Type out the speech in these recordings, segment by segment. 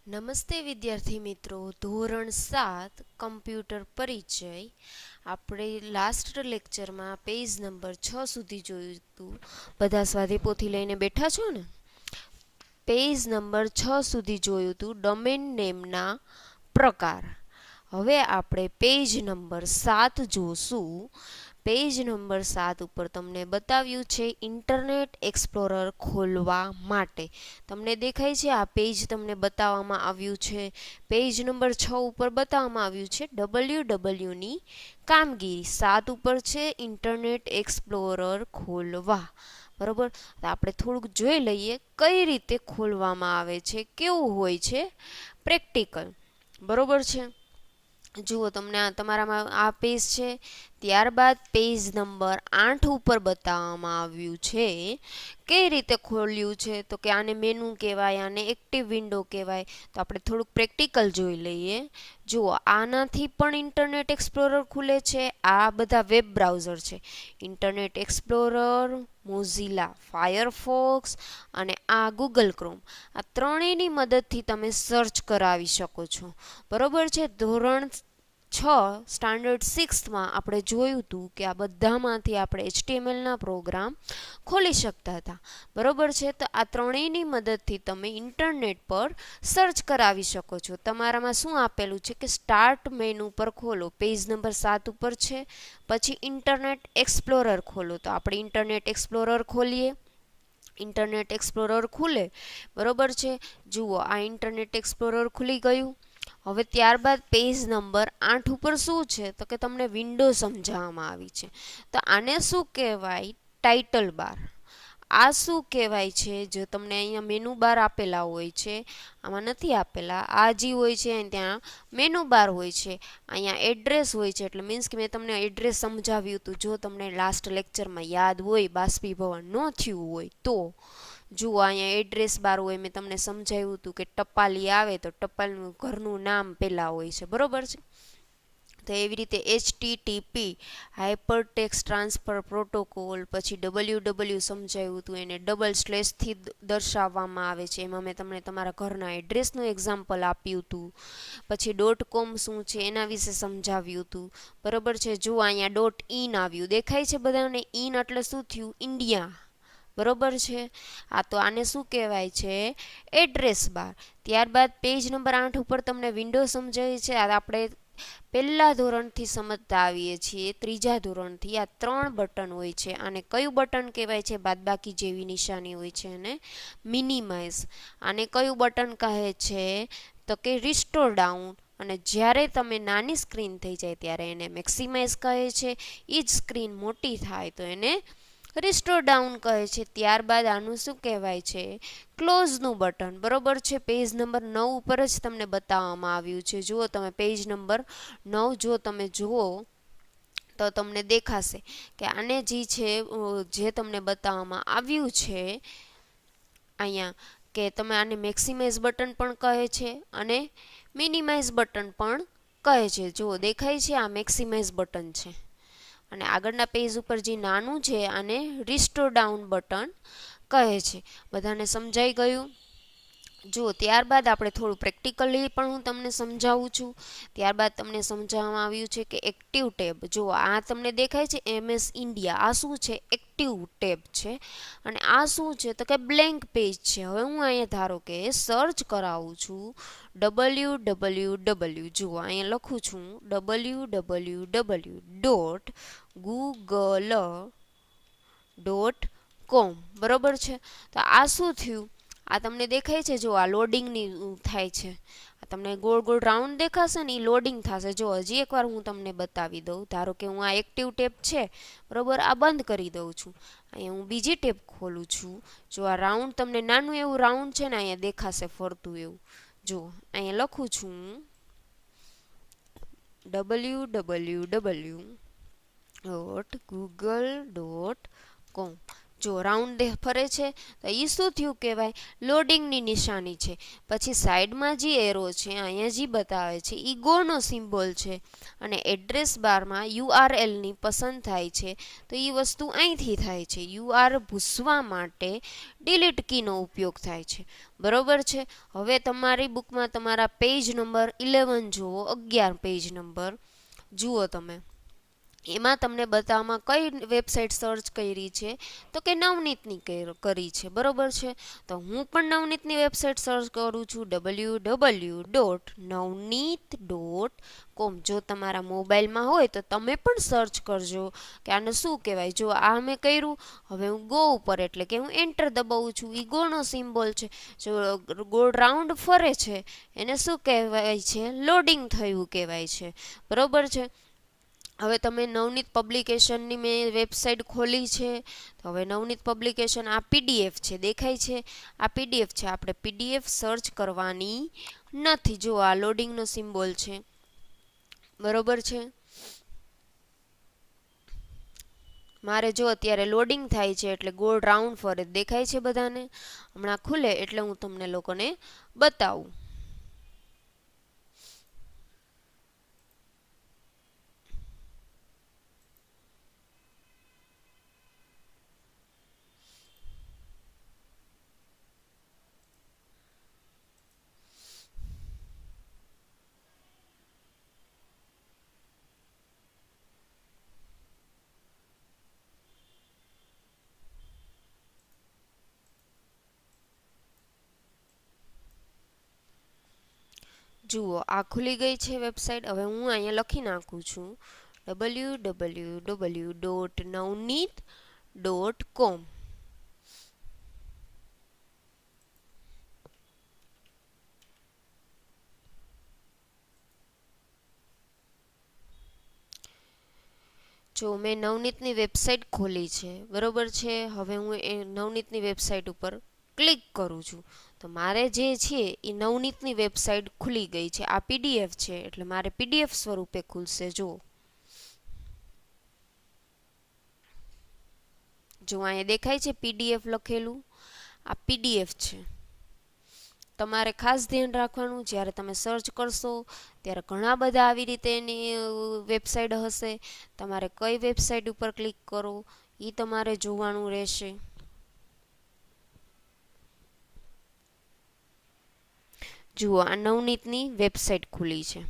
નમસ્તે વિદ્યાર્થી મિત્રો, ધોરણ 7 કમ્પ્યુટર પરિચય. આપણે લાસ્ટ લેક્ચરમાં પેજ નંબર 6 સુધી જોયું હતું. બધા સ્વાધ્યાય પોથી લઈને બેઠા છો ને? પેજ નંબર 6 સુધી જોયું હતું ડોમેન નેમના પ્રકાર. હવે આપણે પેજ નંબર 7 જોશું. પેજ નંબર 7 ઉપર તમને બતાવ્યું છે ઇન્ટરનેટ એક્સપ્લોરર ખોલવા માટે. તમને દેખાય છે આ પેજ તમને બતાવવામાં આવ્યું છે. પેજ નંબર 6 ઉપર બતાવવામાં આવ્યું છે www ની કામગીરી. 7 ઉપર છે ઇન્ટરનેટ એક્સપ્લોરર ખોલવા. બરોબર, તો આપણે થોડુંક જોઈ લઈએ કઈ રીતે ખોલવામાં આવે છે, કેવું હોય છે પ્રેક્ટિકલ. બરોબર છે, જુઓ તમને તમારામાં આ પેજ છે. ત્યારબાદ પેજ નંબર 8 ઉપર બતાવવામાં આવ્યું છે કઈ રીતે ખોલ્યું છે. તો કે આને મેનુ કહેવાય, આને એક્ટિવ વિન્ડો કહેવાય. તો આપણે થોડુંક પ્રેક્ટિકલ જોઈ લઈએ. જુઓ, આનાથી પણ ઇન્ટરનેટ એક્સપ્લોરર ખુલે છે. આ બધા વેબ બ્રાઉઝર છે. ઇન્ટરનેટ એક્સપ્લોરર, મોઝિલા ફાયરફોક્સ અને આ ગૂગલ ક્રોમ. આ ત્રણેયની મદદથી તમે સર્ચ કરાવી શકો છો. બરોબર છે. ધોરણ 6 સ્ટાન્ડર્ડ 6માં આપણે જોયું હતું કે આ બધામાંથી આપણે HTML ના પ્રોગ્રામ ખોલી શકતા હતા. બરોબર છે, તો આ ત્રણેયની મદદથી તમે ઇન્ટરનેટ પર સર્ચ કરાવી શકો છો. તમારામાં શું આપેલું છે કે સ્ટાર્ટ મેનુ પર ખોલો, પેજ નંબર 7 ઉપર છે. પછી ઇન્ટરનેટ એક્સપ્લોરર ખોલો. તો આપણે ઇન્ટરનેટ એક્સપ્લોરર ખોલીએ. ઇન્ટરનેટ એક્સપ્લોરર ખુલે. બરોબર છે, જુઓ આ ઇન્ટરનેટ એક્સપ્લોરર ખુલી ગયું. હવે ત્યારબાદ પેજ નંબર 8 ઉપર શું છે તો કે તમને વિન્ડો સમજાવવામાં આવી છે. તો આને શું કહેવાય? ટાઇટલ બાર. આ શું કહેવાય છે? જો તમને અહીંયા મેનુ બાર આપેલા હોય છે, આમાં નથી આપેલા. આ જે હોય છે ત્યાં મેનુ બાર હોય છે. અહીંયા એડ્રેસ હોય છે. એટલે મીન્સ કે મેં તમને એડ્રેસ સમજાવ્યું હતું. જો તમને લાસ્ટ લેક્ચરમાં યાદ હોય, બાષ્પીભવન ન થયું હોય તો જુઓ, અહીંયા એડ્રેસ બાર હોય. મેં તમને સમજાવ્યું હતું કે ટપાલી આવે તો ટપાલનું ઘરનું નામ પહેલાં હોય છે. બરોબર છે. તો એવી રીતે HTTP હાઇપરટેક્સ્ટ ટ્રાન્સફર પ્રોટોકોલ, પછી WW સમજાવ્યું હતું, એને ડબલ સ્લેશથી દર્શાવવામાં આવે છે. એમાં મેં તમને તમારા ઘરના એડ્રેસનું એક્ઝામ્પલ આપ્યું હતું. પછી .com શું છે એના વિશે સમજાવ્યું હતું. બરોબર છે. જો અહીંયા .in આવ્યું, દેખાય છે બધાને? ઇન એટલે શું થયું? ઇન્ડિયા. બરોબર છે. આ તો આને શું કહેવાય છે? Address bar. ત્યારબાદ પેજ નંબર 8 ઉપર તમને વિન્ડો સમજાવી છે. આ આપણે પહેલા ધોરણથી સમજતા આવીએ છીએ, ત્રીજા ધોરણથી. આ 3 બટન હોય છે. આને કયું બટન કહેવાય છે? બાદબાકી જેવી નિશાની હોય છે અને મિનિમાઇઝ. આને કયું બટન કહે છે તો કે રિસ્ટોર ડાઉન. અને જ્યારે તમે નાની સ્ક્રીન થઈ જાય ત્યારે એને મેક્સિમાઇઝ કહે છે. એ જ સ્ક્રીન મોટી થાય તો એને રિસ્ટોર ડાઉન કહે છે. ત્યારબાદ આનું શું કહેવાય છે? ક્લોઝનું બટન. બરોબર છે. પેજ નંબર 9 ઉપર જ તમને બતાવવામાં આવ્યું છે. જુઓ તમે પેજ નંબર 9 જો તમે જુઓ તો તમને દેખાશે કે આને જે તમને બતાવવામાં આવ્યું છે અહીંયા, કે તમે આને મેક્સિમાઇઝ બટન પણ કહે છે અને મિનિમાઇઝ બટન પણ કહે છે. જુઓ દેખાય છે, આ મેક્સિમાઇઝ બટન છે. અને આગળના પેજ ઉપર જે નાનું છે આને રિસ્ટોર ડાઉન બટન કહે છે. બધાને સમજાઈ ગયું? જુઓ, ત્યારબાદ આપણે થોડું પ્રેક્ટિકલી પણ હું તમને સમજાવું છું. ત્યારબાદ તમને સમજાવવામાં આવ્યું છે કે એક્ટિવ ટેબ. જુઓ, આ તમને દેખાય છે MS ઇન્ડિયા. આ શું છે? એક્ટિવ ટેબ છે. અને આ શું છે તો કે બ્લેન્ક પેજ છે. હવે હું અહીંયા ધારો કે સર્ચ કરાવું છું www. જુઓ અહીંયા લખું છું www.google.com. બરોબર છે. તો આ શું થયું? આ તમને દેખાય છે? જો આ લોડિંગની થાય છે. આ તમને ગોળ ગોળ રાઉન્ડ દેખાશે ને, એ લોડિંગ થશે. જો હજી એકવાર હું તમને બતાવી દઉં. ધારો કે હું આ એક્ટિવ ટેબ છે, બરોબર, આ બંધ કરી દઉં છું. અહીંયા હું બીજી ટેબ ખોલું છું. જો આ રાઉન્ડ તમને નાનું એવું રાઉન્ડ છે ને અહીંયા દેખાશે ફરતું એવું. જો અહીંયા લખું છું www.google.com. જો રાઉન્ડ ફરે છે તો એ શું થયું કહેવાય, લોડિંગની નિશાની છે. પછી સાઈડમાં જે એરો છે અહીંયા જે બતાવે છે એ ગોનો સિમ્બોલ છે, અને એડ્રેસ બારમાં URLની પસંદ થાય છે તો એ વસ્તુ અહીંથી થાય છે. UR ભૂસવા માટે ડિલીટ કીનો ઉપયોગ થાય છે. બરોબર છે. હવે તમારી બુકમાં તમારા પેજ નંબર 11 જુઓ, 11 પેજ નંબર જુઓ તમે. એમાં તમને બતાવવામાં કઈ વેબસાઇટ સર્ચ કરી છે તો કે નવનીતની કરી છે. બરોબર છે. તો હું પણ નવનીતની વેબસાઇટ સર્ચ કરું છું, www.navneet.com. જો તમારા મોબાઈલમાં હોય તો તમે પણ સર્ચ કરજો કે આને શું કહેવાય. જો આ મેં કર્યું, હવે હું ગો ઉપર એટલે કે હું એન્ટર દબાવું છું, એ ગોનો સિમ્બોલ છે. જો ગોળ રાઉન્ડ ફરે છે એને શું કહેવાય છે, લોડિંગ થયું કહેવાય છે. બરોબર છે. હવે તમે નવનીત પબ્લિકેશનની મેં વેબસાઇટ ખોલી છે. તો હવે નવનીત પબ્લિકેશન આ PDF છે, દેખાય છે આ PDF છે. આપણે PDF સર્ચ કરવાની નથી. જો આ લોડિંગનો સિમ્બોલ છે. બરોબર છે. મારે જો અત્યારે લોડિંગ થાય છે એટલે ગોળ રાઉન્ડ ફરે દેખાય છે બધાને. હમણાં ખુલે એટલે હું તમને લોકોને બતાવું. જુઓ આ ખુલી ગઈ છે વેબસાઇટ. હવે હું અહીંયા લખી નાખું છું www.navneet.com. જો મેં નવનીતની વેબસાઇટ ખોલી છે. બરોબર છે. હવે હું એ નવનીતની વેબસાઇટ ઉપર ક્લિક કરું છું તો મારે જે છે એ નવનીતની વેબસાઇટ ખુલી ગઈ છે. આ PDF છે એટલે મારે PDF સ્વરૂપે ખુલશે. જો અહીંયા દેખાય છે PDF લખેલું, આ PDF છે. તમારે ખાસ ધ્યાન રાખવાનું, જ્યારે તમે સર્ચ કરશો ત્યારે ઘણા બધા આવી રીતે એની વેબસાઇટ હશે. તમારે કઈ વેબસાઇટ ઉપર ક્લિક કરો એ તમારે જોવાનું રહેશે. જુઓ આ નવનીતની વેબસાઇટ ખુલી છે,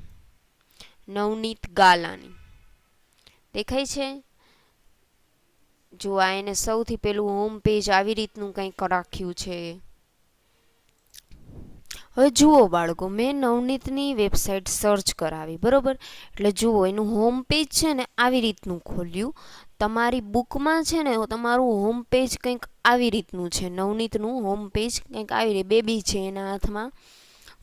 નવનીત ગાલાની દેખાય છે. જો આ એને સૌથી પહેલું હોમ પેજ આવી રીતનું કંઈક રાખ્યું છે. હવે જુઓ બાળકો, મેં નવનીતની વેબસાઇટ સર્ચ કરાવી. બરોબર. એટલે જુઓ એનું હોમ પેજ છે ને આવી રીતનું ખોલ્યું. તમારી બુકમાં છે ને તમારું હોમ પેજ કંઈક આવી રીતનું છે. નવનીતનું હોમ પેજ કંઈક આવી રીતે બેબી છે, એના હાથમાં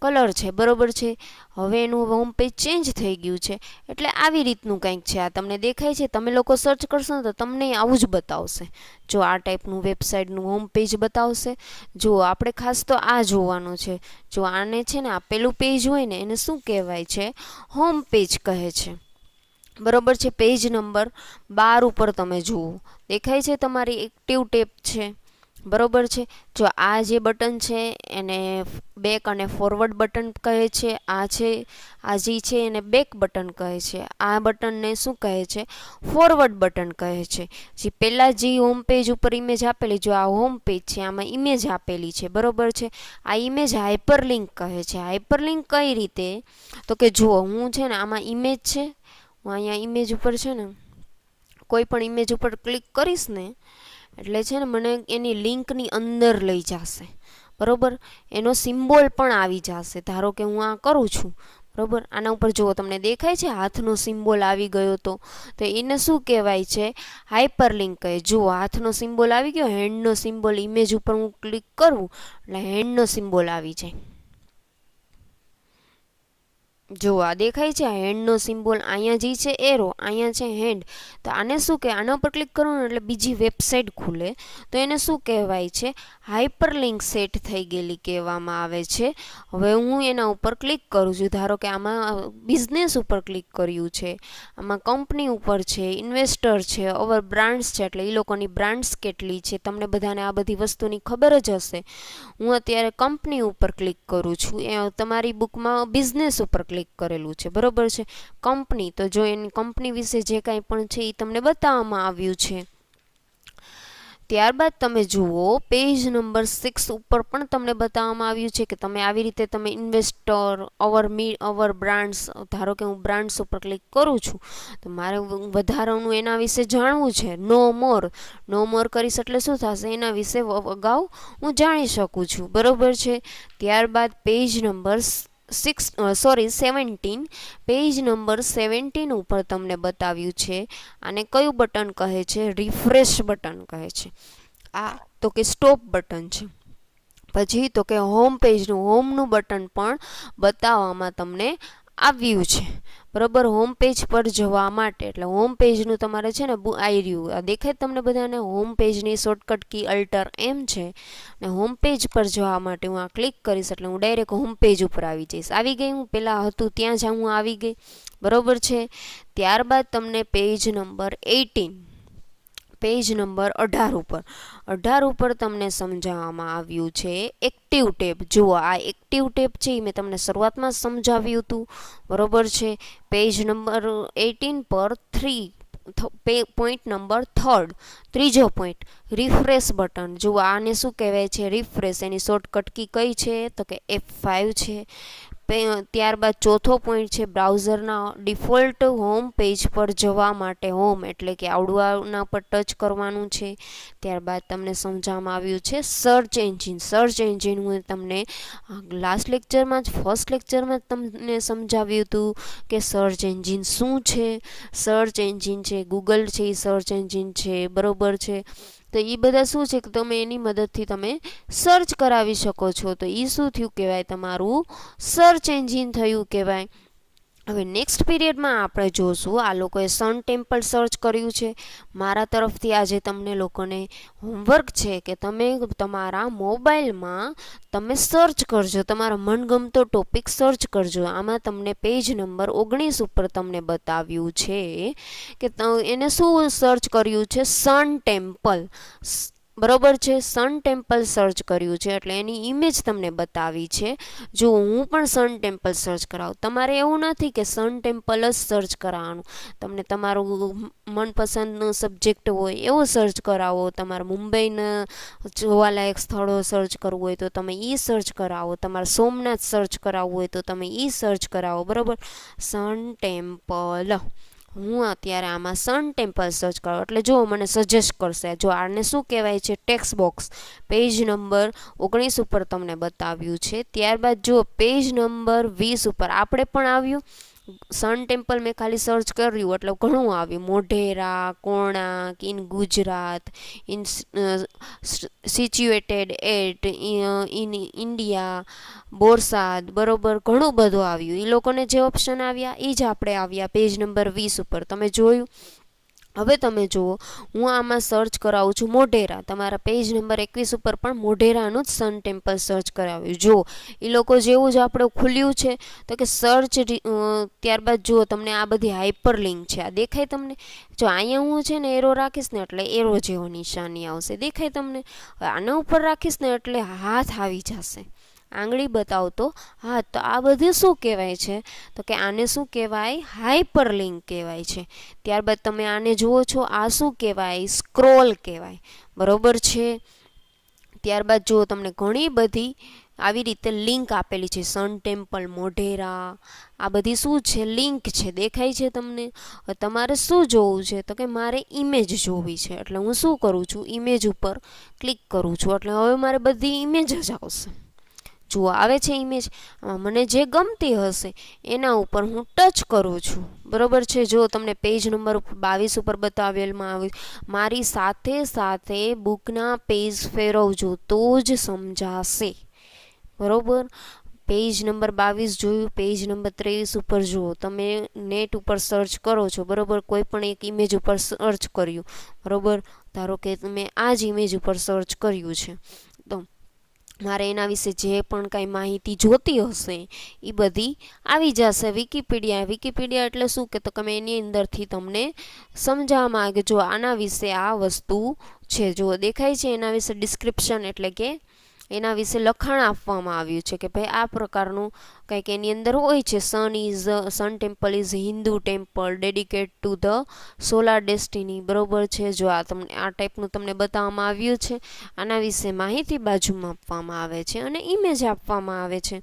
કલર છે. બરોબર છે. હવે એનું હોમ પેજ ચેન્જ થઈ ગયું છે એટલે આવી રીતનું કંઈક છે. આ તમને દેખાય છે. તમે લોકો સર્ચ કરશો ને તો તમને આવું જ બતાવશે. જો આ ટાઈપનું વેબસાઇટનું હોમ પેજ બતાવશે. જો આપણે ખાસ તો આ જોવાનું છે. જો આને છે ને આ પેલું પેજ હોય ને એને શું કહેવાય છે, હોમ પેજ કહે છે. બરોબર છે. પેજ નંબર 12 ઉપર તમે જુઓ દેખાય છે તમારી એક્ટિવ ટેબ છે. બરોબર છે. જો આ જે બટન છે એને બેક અને ફોરવર્ડ બટન કહે છે. આ જે છે એને બેક બટન કહે છે. આ બટનને શું કહે છે, ફોરવર્ડ બટન કહે છે. જે પહેલા જે હોમ પેજ ઉપર ઇમેજ આપેલી, જો આ હોમ પેજ છે આમાં ઇમેજ આપેલી છે. બરોબર છે. આ ઇમેજ હાઇપરલિંક કહે છે. હાઇપરલિંક કઈ રીતે તો કે જુઓ, હું છે ને આમાં ઇમેજ છે, હું અહીંયા ઇમેજ ઉપર છે ને કોઈ પણ ઇમેજ ઉપર ક્લિક કરીશ ને એટલે છે ને મને એની લિંકની અંદર લઈ જશે. બરોબર. એનો સિમ્બોલ પણ આવી જશે. ધારો કે હું આ કરું છું. બરોબર. આના ઉપર જુઓ તમને દેખાય છે હાથનો સિમ્બોલ આવી ગયો તો એને શું કહેવાય છે, હાઇપરલિંક કહે. જુઓ હાથનો સિમ્બોલ આવી ગયો, હેન્ડનો સિમ્બોલ ઇમેજ ઉપર હું ક્લિક કરું એટલે હેન્ડનો સિમ્બોલ આવી જાય. જો આ દેખાય છે હેન્ડનો સિમ્બોલ, અહીંયા જે છે એરો, અહીંયા છે હેન્ડ. તો આને શું કે આના ઉપર ક્લિક કરો ને એટલે બીજી વેબસાઇટ ખુલે, તો એને શું કહેવાય છે? હાઇપરલિંક સેટ થઈ ગયેલી કહેવામાં આવે છે. હવે હું એના ઉપર ક્લિક કરું છું. ધારો કે આમાં બિઝનેસ ઉપર ક્લિક કર્યું છે, આમાં કંપની ઉપર છે, ઇન્વેસ્ટર છે, ઓવર બ્રાન્ડ્સ છે, એટલે એ લોકોની બ્રાન્ડ્સ કેટલી છે તમને બધાને આ બધી વસ્તુની ખબર જ હશે. હું અત્યારે કંપની ઉપર ક્લિક કરું છું. તમારી બુકમાં બિઝનેસ ઉપર ક્લિક કરેલું છે, બરોબર છે. કંપની, તો જો એની કંપની વિશે જે કાંઈ પણ છે એ તમને બતાવવામાં આવ્યું છે. ત્યારબાદ તમે જુઓ પેજ નંબર 6 ઉપર પણ તમને બતાવવામાં આવ્યું છે કે તમે આવી રીતે તમે ઇન્વેસ્ટર, ઓવર બ્રાન્ડ્સ, ધારો કે હું બ્રાન્ડ્સ ઉપર ક્લિક કરું છું તો મારે વધારાનું એના વિશે જાણવું છે. નો મોર કરીશ એટલે શું થશે? એના વિશે અગાઉ હું જાણી શકું છું, બરોબર છે. ત્યારબાદ પેજ નંબર 17 પેજ નંબર 17 ઉપર તમને બતાવ્યું છે. આને કયું બટન કહે છે? રિફ્રેશ બટન કહે છે. આ તો કે સ્ટોપ બટન છે. પછી તો કે હોમનું બટન પણ બતાવવામાં તમને આવ્યું છે, બરોબર. હોમ પેજ પર જવા માટે, એટલે હોમ પેજનું તમારે છે ને આવી રહ્યું આ દેખાય તમને બધાને. હોમ પેજની શોર્ટકટ કી Alt+M છે, અને હોમ પેજ પર જવા માટે હું આ ક્લિક કરીશ એટલે હું ડાયરેક્ટ હોમ પેજ ઉપર આવી જઈશ. આવી ગઈ હું, પહેલાં હતું ત્યાં જ હું આવી ગઈ, બરોબર છે. ત્યારબાદ તમને પેજ નંબર 18 ઉપર તમને સમજાવવામાં આવ્યું છે એક્ટિવ ટેબ. જુઓ આ એક્ટિવ ટેબ છે એ મેં તમને શરૂઆતમાં સમજાવ્યું હતું, બરોબર છે. પેજ નંબર 18 પર પોઈન્ટ નંબર 3, ત્રીજો પોઈન્ટ, રિફ્રેશ બટન. જુઓ આને શું કહેવાય છે? રિફ્રેશ. એની શોર્ટકટ કી કઈ છે? તો કે F5 છે. ત્યારબાદ ચોથો પોઈન્ટ છે બ્રાઉઝરના ડિફોલ્ટ હોમ પેજ પર જવા માટે હોમ, એટલે કે આવડવાના પર ટચ કરવાનું છે. ત્યારબાદ તમને સમજાવવામાં આવ્યું છે સર્ચ એન્જિન. હું તમને લાસ્ટ લેક્ચરમાં જ ફર્સ્ટ લેક્ચરમાં જ તમને સમજાવ્યું હતું કે સર્ચ એન્જિન શું છે. સર્ચ એન્જિન છે ગૂગલ છે, એ સર્ચ એન્જિન છે, બરોબર છે. તો એ બધા શું છે કે તમે એની મદદથી તમે સર્ચ કરાવી શકો છો. તો એ શું થયું કહેવાય? તમારું સર્ચ એન્જિન થયું કહેવાય. હવે નેક્સ્ટ પીરિયડમાં આપણે જોશું આ લોકોએ સન ટેમ્પલ સર્ચ કર્યું છે. મારા તરફથી આજે તમને લોકોને હોમવર્ક છે કે તમે તમારા મોબાઈલમાં તમે સર્ચ કરજો, તમારા મનગમતો ટોપિક સર્ચ કરજો. આમાં તમને પેજ નંબર 19 ઉપર તમને બતાવ્યું છે કે એને શું સર્ચ કર્યું છે? સન ટેમ્પલ, બરોબર છે. સન ટેમ્પલ સર્ચ કર્યું છે એટલે એની ઇમેજ તમને બતાવી છે. જો હું પણ સન ટેમ્પલ સર્ચ કરાવું, તમારે એવું નથી કે સન ટેમ્પલ જ સર્ચ કરાવવાનું, તમને તમારું મનપસંદ સબ્જેક્ટ હોય એવો સર્ચ કરાવો. તમારે મુંબઈના જોવાલાયક સ્થળો સર્ચ કરવું હોય તો તમે એ સર્ચ કરાવો. તમારે સોમનાથ સર્ચ કરાવવું હોય તો તમે એ સર્ચ કરાવો, બરોબર. સન ટેમ્પલ, હું અત્યારે આમાં સન ટેમ્પલ સર્ચ કરું એટલે જો મને સજેસ્ટ કરશે. જો આને શું કહેવાય છે? Text box. પેજ નંબર 19 ઉપર તમને બતાવ્યું છે. ત્યારબાદ જો પેજ નંબર 20 ઉપર આપણે પણ આવ્યું સન ટેમ્પલ. મેં ખાલી સર્ચ કર્યું એટલે ઘણું આવ્યું. Modhera, Konark, in Gujarat, in situated at in India, Borsad, બરોબર. ઘણું બધું આવ્યું. એ લોકોને જે ઓપ્શન આવ્યા એ જ આપણે આવ્યા પેજ નંબર 20 ઉપર. તમે જોયું? હવે તમે જુઓ, હું આમાં સર્ચ કરાવું છું મોઢેરા. તમારા પેજ નંબર 21 ઉપર પણ મોઢેરાનું જ સન ટેમ્પલ સર્ચ કરાવ્યું. જો એ લોકો જેવું જ આપણે ખુલ્યું છે તો કે સર્ચ. ત્યારબાદ જુઓ તમને આ બધી હાઇપર લિંક છે, આ દેખાય તમને? જો અહીંયા હું છે ને એરો રાખીશ ને એટલે એરો જેવો નિશાની આવશે, દેખાય તમને? હવે આના ઉપર રાખીશ ને એટલે હાથ આવી જશે, આંગળી બતાવતો હાથ. તો આ બધું શું કહેવાય છે? તો કે આને શું કહેવાય? હાઇપરલિંક કહેવાય છે. ત્યારબાદ તમે આને જુઓ છો, આ શું કહેવાય? સ્ક્રોલ કહેવાય, બરોબર છે. ત્યારબાદ જુઓ તમને ઘણી બધી આવી રીતે લિંક આપેલી છે. સન ટેમ્પલ, મોઢેરા, આ બધી શું છે? લિંક છે, દેખાય છે તમને? તમારે શું જોવું છે? તો કે મારે ઇમેજ જોવી છે એટલે હું શું કરું છું? ઇમેજ ઉપર ક્લિક કરું છું એટલે હવે મારે બધી ઇમેજ જ આવશે. જુઓ આવે છે ઇમેજ. મને જે ગમતી હશે એના ઉપર હું ટચ કરું છું, બરોબર છે. જો તમને પેજ નંબર 22 ઉપર બતાવેલમાં આવ્યું. મારી સાથે સાથે બુકના પેજ ફેરવજો તો જ સમજાશે, બરોબર. પેજ નંબર 22 જોયું, પેજ નંબર 23 ઉપર જુઓ, તમે નેટ ઉપર સર્ચ કરો છો બરોબર, કોઈ પણ એક ઇમેજ ઉપર સર્ચ કર્યું બરોબર, ધારો કે તમે આ જ ઇમેજ ઉપર સર્ચ કર્યું છે, તો મારે એના વિશે જે પણ કાંઈ માહિતી જોતી હશે એ બધી આવી જશે વિકીપીડિયા એટલે શું કે તો તમે એની અંદરથી તમને સમજાવવામાં આવે કે જો આના વિશે આ વસ્તુ છે, જો દેખાય છે એના વિશે ડિસ્ક્રિપ્શન એટલે કે એના વિશે લખાણ આપવામાં આવ્યું છે કે ભાઈ આ પ્રકારનું કંઈક એની અંદર હોય છે. Sun temple is Hindu temple dedicate to the solar destiny બરોબર છે. જો આ તમને આ ટાઈપનું તમને બતાવવામાં આવ્યું છે, આના વિશે માહિતી બાજુમાં આપવામાં આવે છે અને ઇમેજ આપવામાં આવે છે.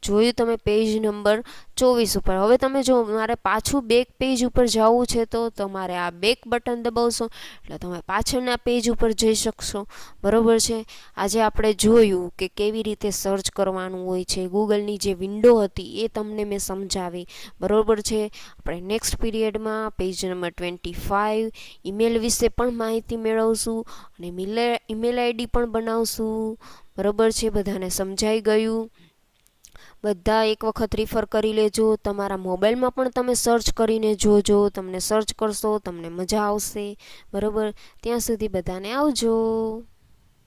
જોયું તમે પેજ નંબર 24 ઉપર. હવે તમે જો મારે પાછું બેક પેજ ઉપર જવું છે તો તમારે આ બેક બટન દબાવશો એટલે તમે પાછળના પેજ ઉપર જઈ શકશો બરોબર છે. આજે આપણે જોયું કે કેવી રીતે સર્ચ કરવાનું હોય છે, ગૂગલની જે વિન્ડો હતી એ તમને મેં સમજાવી બરોબર છે. આપણે નેક્સ્ટ પીરિયડમાં પેજ નંબર 25 ઈમેલ વિશે પણ માહિતી મેળવશું અને ઈમેલ આઈડી પણ બનાવશું બરોબર છે. બધાને સમજાઈ ગયું? બધા એક વખત રિફર કરી લેજો. તમારા મોબાઈલમાં પણ તમે સર્ચ કરીને જોજો, તમને સર્ચ કરશો તમને મજા આવશે બરોબર. ત્યાં સુધી બધાને આવજો.